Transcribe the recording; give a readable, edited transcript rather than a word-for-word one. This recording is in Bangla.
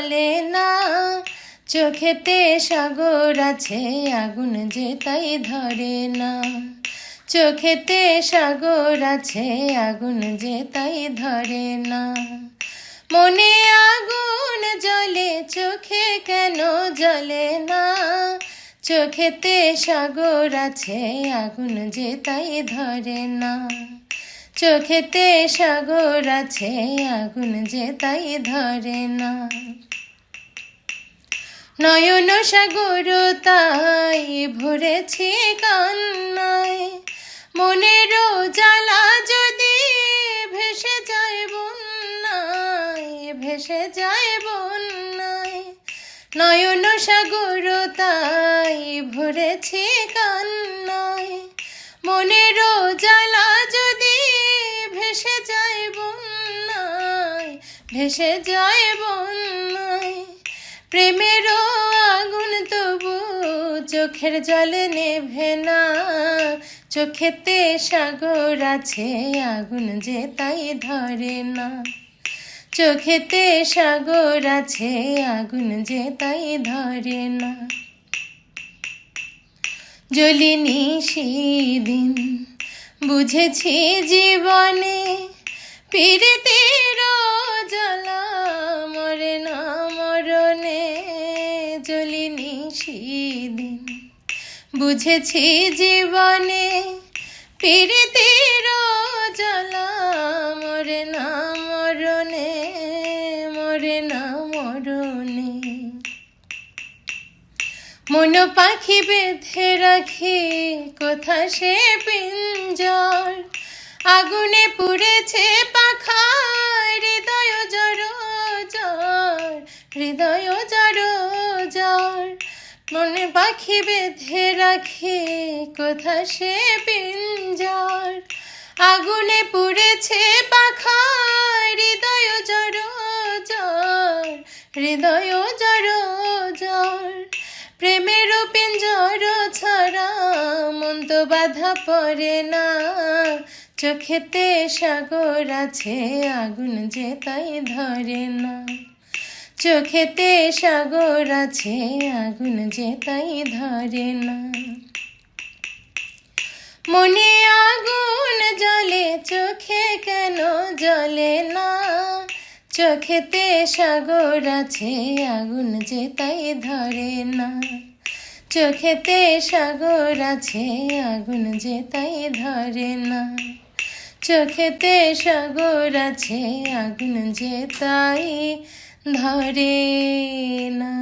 জ্বলে না, চোখেতে সাগর আছে আগুন যে তাই ধরে না। চোখেতে সাগর আছে আগুন যে তাই ধরে না। মনে আগুন জ্বলে চোখে কেন জ্বলে না, চোখেতে সাগর আছে আগুন যে তাই ধরে না। চোখেতে সাগর আছে আগুন যে তাই ধরে না। নয়ন সাগর তাই ভরেছি কান্নায়, মনের জ্বালা যদি ভেসে যায় বন্যায়, ভেসে যায় বন্যায়। নয়ন সাগর তাই ভরেছি কান্নায়, মনের জ্বালা যদি ভেসে যায় বন্যায়, ভেসে যায় বন্যায়। প্রেমের আগুন তবু চোখের জলে নেভে না, চোখেতে সাগর আছে আগুন যে তাই ধরে না। চোখেতে সাগর আছে আগুন যে তাই ধরে না। জ্বলিনি সেদিন বুঝেছি জীবনে, পীড়িতের জ্বালা মরে না মরণে। জ্বলিনি সেদিন বুঝেছি জীবনে, পীড়িতের জ্বালা মরে না মরণে, মরে না মরণে। মন পাখি বেঁধে রাখি কোথা সে পিঞ্জর, আগুনে পুড়েছে পাখা হৃদয় জড় জ্বর, হৃদয় জড় জ্বর। মনে পাখি বেঁধে রাখি কোথা সে পিঞ্জর, আগুনে পুড়েছে পাখা হৃদয় জড় জ্বর, হৃদয় জড় জ্বর। প্রেমের পিঞ্জর ছাড়া মন তো বাধা পড়ে না, চোখেতে সাগর আছে আগুন যে তাই ধরে না। চোখেতে সাগর আছে আগুন যে তাই ধরে না। মনে আগুন জ্বলে চোখে কেন জ্বলে না, চোখেতে সাগর আছে আগুন যে তাই ধরে না। চোখেতে সাগর আছে আগুন যে তাই ধরে না। চোখেতে সাগর আছে আগুন যে তাই ধরে না।